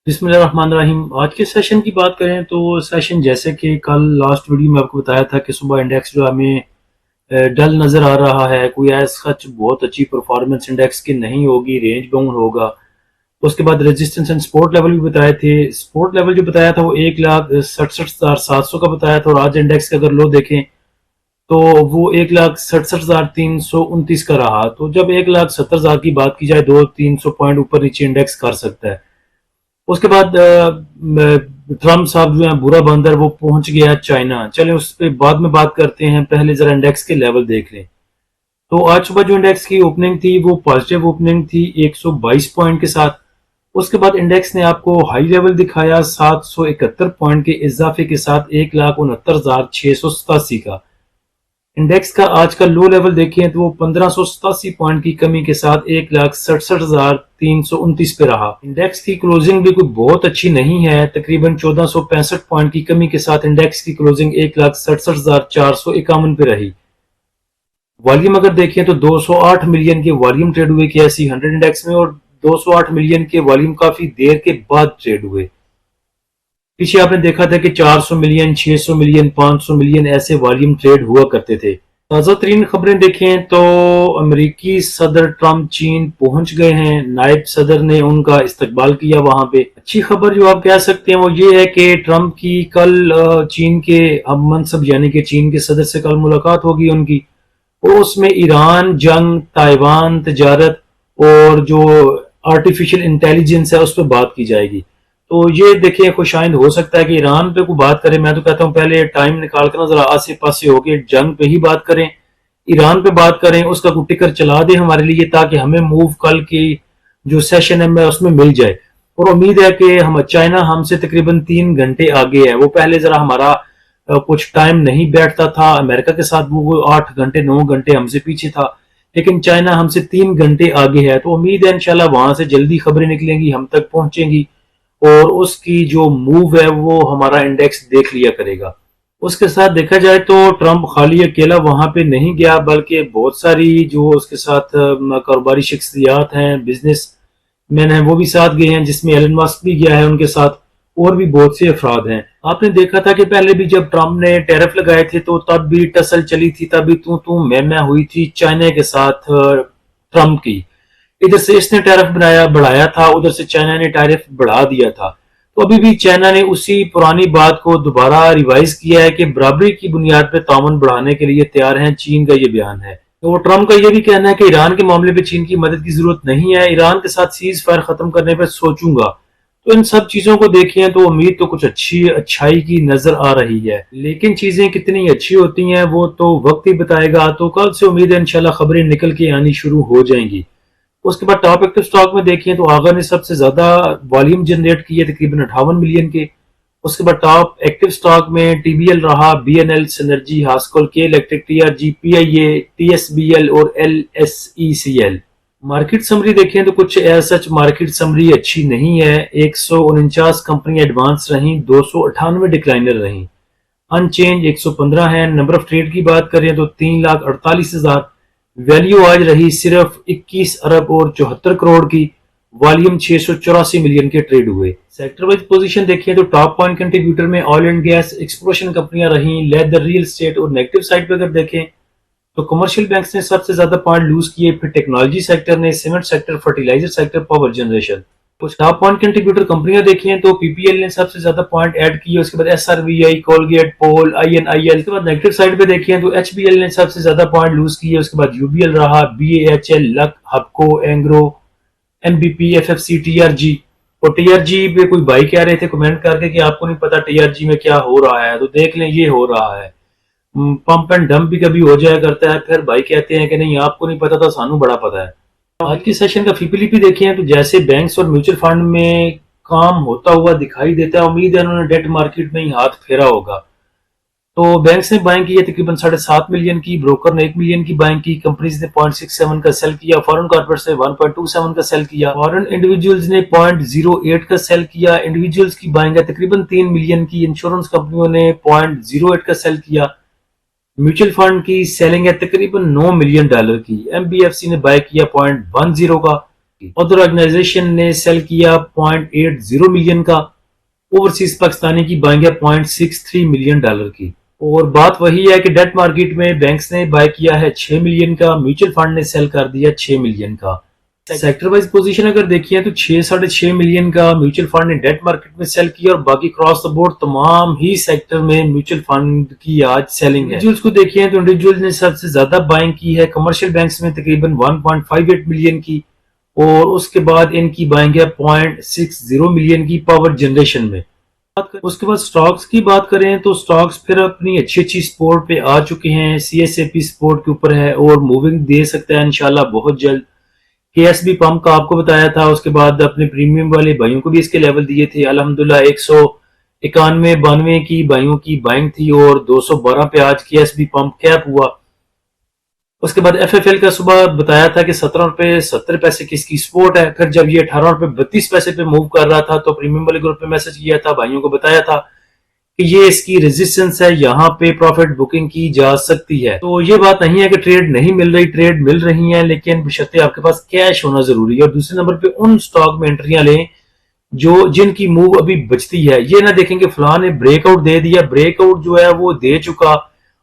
बिस्मिल्लाहिर्रहमानिर्रहीम। आज के सेशन की बात करें तो सेशन जैसे कि कल लास्ट वीडियो में आपको बताया था कि सुबह इंडेक्स जो हमें डल नज़र आ रहा है, कोई ऐसा सच बहुत अच्छी परफॉर्मेंस इंडेक्स की नहीं होगी, रेंज बाउंड होगा। उसके बाद रेजिस्टेंस एंड सपोर्ट लेवल भी बताए थे। सपोर्ट लेवल जो बताया था वो 1,67,700 का बताया था, और आज इंडेक्स का अगर लो देखें तो वो 1,67,329 का रहा। तो जब 1,70,000 की बात की जाए, 200-300 पॉइंट ऊपर नीचे इंडेक्स कर सकता है। उसके बाद ट्रम्प साहब जो है बुरा बंदर, वो पहुंच गया चाइना। चलें उस पर बाद में बात करते हैं, पहले जरा इंडेक्स के लेवल देख लें। तो आज सुबह जो इंडेक्स की ओपनिंग थी वो पॉजिटिव ओपनिंग थी 122 पॉइंट के साथ। उसके बाद इंडेक्स ने आपको हाई लेवल दिखाया 771 पॉइंट के इजाफे के साथ 1,69,687 का। इंडेक्स का आज का लो लेवल देखें तो वो 1587 पॉइंट की कमी के साथ 1,67,329 पे रहा। इंडेक्स की क्लोजिंग भी कोई बहुत अच्छी नहीं है, तकरीबन 1465 पॉइंट की कमी के साथ इंडेक्स की क्लोजिंग 1,67,451 पे रही। वॉल्यूम अगर देखें तो 208 मिलियन के वॉल्यूम ट्रेड हुए KSE 100 इंडेक्स में, और 208 मिलियन के वॉल्यूम काफी देर के बाद ट्रेड हुए। पीछे आपने देखा था कि 400 मिलियन, 600 मिलियन, 500 मिलियन ऐसे वॉल्यूम ट्रेड हुआ करते थे। ताज़ा तरीन खबरें देखें तो अमेरिकी सदर ट्रंप चीन पहुंच गए हैं। नायब सदर ने उनका इस्तकबाल किया वहां पे। अच्छी खबर जो आप कह सकते हैं वो ये है कि ट्रंप की कल चीन के हम मनसब यानी कि चीन के सदर से कल मुलाकात होगी उनकी, और उसमें ईरान, जंग, ताइवान, तजारत और जो आर्टिफिशियल इंटेलिजेंस है उस पर बात की जाएगी। तो ये देखिए खुशाइंद हो सकता है कि ईरान पे कोई बात करें। मैं तो कहता हूँ पहले टाइम निकाल कर ना जरा आसे पासे होके जंग पे ही बात करें, ईरान पे बात करें, उसका कोई टिकर चला दे हमारे लिए, ताकि हमें मूव कल की जो सेशन है उसमें मिल जाए। और उम्मीद है कि हम चाइना हमसे तकरीबन 3 घंटे आगे है। वो पहले जरा हमारा कुछ टाइम नहीं बैठता था, अमेरिका के साथ वो 8 घंटे 9 घंटे हमसे पीछे था, लेकिन चाइना हमसे 3 घंटे आगे है। तो उम्मीद है इंशाल्लाह वहां से जल्दी खबरें निकलेंगी, हम तक पहुंचेंगी, और उसकी जो मूव है वो हमारा इंडेक्स देख लिया करेगा। उसके साथ देखा जाए तो ट्रंप खाली अकेला वहां पे नहीं गया, बल्कि बहुत सारी जो उसके साथ कारोबारी शख्सियात हैं, बिजनेस मैन है, वो भी साथ गए हैं, जिसमें एलन मस्क भी गया है उनके साथ, और भी बहुत से अफराद हैं। आपने देखा था कि पहले भी जब ट्रंप ने टैरिफ लगाए थे तो तब भी टसल चली थी, तभी तू मैं हुई थी चाइना के साथ ट्रंप की। इधर से इसने टैरिफ बनाया बढ़ाया था, उधर से चाइना ने टैरिफ बढ़ा दिया था। तो अभी भी चाइना ने उसी पुरानी बात को दोबारा रिवाइज किया है कि बराबरी की बुनियाद पर ताउन बढ़ाने के लिए तैयार हैं। चीन का ये बयान है। तो ट्रंप का यह भी कहना है कि ईरान के मामले में चीन की मदद की जरूरत नहीं है, ईरान के साथ सीज फायर खत्म करने पर सोचूंगा। तो इन सब चीजों को देखें तो उम्मीद तो कुछ अच्छाई की नजर आ रही है, लेकिन चीजें कितनी अच्छी होती हैं वो तो वक्त ही बताएगा। तो कल से उम्मीद है इंशाल्लाह खबरें निकल के आनी शुरू हो जाएंगी। उसके बाद टॉप एक्टिव स्टॉक में देखिए तो आगा ने सबसे ज्यादा वॉल्यूम जनरेट किए, तकरीबन 58 मिलियन के। उसके बाद टॉप एक्टिव स्टॉक में टीबीएल रहा, बीएनएल, सिनर्जी, हास्कोल, के इलेक्ट्रिक, टीआरजी, पीआईए, टीएसबीएल और एलएसईसीएल। मार्केट समरी देखें तो कुछ सच मार्केट समरी अच्छी नहीं है। 149 कंपनी एडवांस रही, 298 डिक्लाइनर रही, अनचेंज 115 है। नंबर ऑफ ट्रेड की बात करें तो 3,48,000। वैल्यू आज रही सिर्फ 21 अरब और 74 करोड़ की। वॉल्यूम 684 मिलियन के ट्रेड हुए। सेक्टर वाइज पोजीशन देखिए तो टॉप पॉइंट कंट्रीब्यूटर में ऑयल एंड गैस, एक्सप्लोरेशन कंपनियां रही, लेदर, रियल एस्टेट। और नेगेटिव साइड पे अगर देखें तो कमर्शियल बैंक्स ने सबसे ज्यादा पॉइंट लूज किए, फिर टेक्नोलॉजी सेक्टर ने, cement sector, fertilizer sector, power generation. कुछ टॉप पॉइंट कंट्रीब्यूटर कंपनियां देखिए तो पीपीएल ने सबसे ज्यादा पॉइंट ऐड किए, उसके बाद एसआरवीआई, कोलगेट, पोल, आईएनआईएल। उसके बाद नेगेटिव साइड पे देखिए तो एचबीएल ने सबसे ज्यादा पॉइंट लूज किए, उसके बाद यूबीएल रहा, बीएएचएल, luck, हबको, Engro, MBP, FFC, TRG. और टीआरजी पे कोई भाई कह रहे थे कमेंट करके कि आपको नहीं पता टीआरजी में क्या हो रहा है, तो देख लें ये हो रहा है। पंप एंड डंप भी कभी हो जाया करता है, फिर भाई कहते हैं कि नहीं आपको नहीं पता था, सानू बड़ा पता है। आज की सेशन का फीपीलीपी देखें तो जैसे बैंक्स और म्यूचुअल फंड में काम होता हुआ दिखाई देता है, उम्मीद है उन्होंने डेट मार्केट में ही हाथ फेरा होगा। तो बैंक्स ने बाइंग की है तकरीबन 7.5 मिलियन की, ब्रोकर ने 1 मिलियन की बाइंग की, कंपनीज ने 0.67 का सेल किया, फॉरेन कॉर्पोरेट्स ने 1.27 का सेल किया, फॉरेन इंडिविजुअल्स ने 0.08 का सेल किया। इंडिविजुअल्स की बाइंग है तकरीबन 3 मिलियन की, इंश्योरेंस कंपनियों ने 0.08 का सेल किया। म्यूचुअल फंड की सेलिंग है तकरीबन $9 मिलियन की। एमबीएफसी ने बाय किया 0.10 का। अदर ऑर्गेनाइजेशन ने सेल किया 0.80 मिलियन का, ओवरसीज पाकिस्तानी की बाइंग है $0.63 मिलियन की। और बात वही है कि डेट मार्केट में बैंक्स ने बाय किया है 6 मिलियन का, म्यूचुअल फंड ने सेल कर दिया 6 मिलियन का। सेक्टर वाइज पोजीशन अगर देखिए तो 6-6.5 मिलियन का म्यूचुअल फंड ने डेट मार्केट में सेल किया और बाकी क्रॉस द बोर्ड तमाम ही सेक्टर में म्यूचुअल फंड की आज सेलिंग है। इंडिविजुअल्स को देखिए तो इंडिविजुअल्स ने सबसे ज्यादा बाइंग की है कमर्शियल बैंक्स में तकरीबन 1.58 मिलियन की, और उसके बाद इनकी बाइंग है 0.60 मिलियन की पावर जनरेशन में। उसके बाद स्टॉक्स की बात करें तो स्टॉक्स फिर अपनी अच्छी सपोर्ट पे आ चुके हैं, CSAP सपोर्ट के ऊपर है और मूविंग दे सकता है इंशाल्लाह बहुत जल्द। KSB पंप का आपको बताया था, उसके बाद अपने प्रीमियम वाले भाइयों को भी इसके लेवल दिए थे। अल्हम्दुलिल्लाह 191-92 की भाइयों की बाइंग थी और 212 पे आज KSB पंप कैप हुआ। उसके बाद FFL का सुबह बताया था कि 17 रुपए 70 पैसे की इसकी सपोर्ट है। फिर जब ये 18 रुपए 32 पैसे पे मूव कर रहा था तो प्रीमियम वाले ग्रुप पे मैसेज किया था, भाइयों को बताया था कि ये इसकी रेजिस्टेंस है, यहाँ पे प्रॉफिट बुकिंग की जा सकती है। तो ये बात नहीं है कि ट्रेड नहीं मिल रही, ट्रेड मिल रही है, लेकिन बशर्ते आपके पास कैश होना जरूरी है। और दूसरे नंबर पे उन स्टॉक में एंट्रियां लें जो जिनकी मूव अभी बचती है। ये ना देखें कि फलां ने ब्रेकआउट दे दिया, ब्रेकआउट जो है वो दे चुका,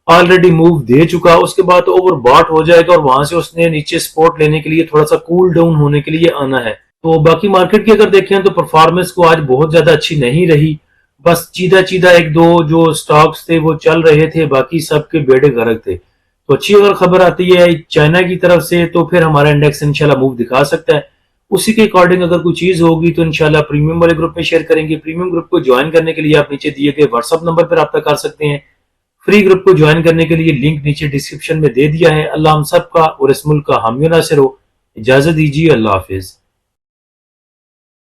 ऑलरेडी मूव दे चुका, उसके बाद तो ओवरबॉट हो जाएगा और वहां से उसने नीचे सपोर्ट लेने के लिए थोड़ा सा कूल डाउन होने के लिए आना है। तो बाकी मार्केट की अगर देखें तो परफॉर्मेंस को आज बहुत ज्यादा अच्छी नहीं रही, बस चीदा एक दो जो स्टॉक्स थे वो चल रहे थे, बाकी सबके बेड़े गर्क थे। तो अच्छी अगर खबर आती है चाइना की तरफ से तो फिर हमारा इंडेक्स इंशाल्लाह मूव दिखा सकता है। उसी के अकॉर्डिंग अगर कोई चीज होगी तो इंशाल्लाह प्रीमियम वाले ग्रुप में शेयर करेंगे। प्रीमियम ग्रुप को ज्वाइन करने के लिए आप नीचे दिए गए व्हाट्सएप नंबर पर रब्ता कर सकते हैं। फ्री ग्रुप को ज्वाइन करने के लिए लिंक नीचे डिस्क्रिप्शन में दे दिया है। अल्लाह हम सब का और इस मुल्क का हामी नासिर हो। इजाजत दीजिए, अल्लाह हाफिज।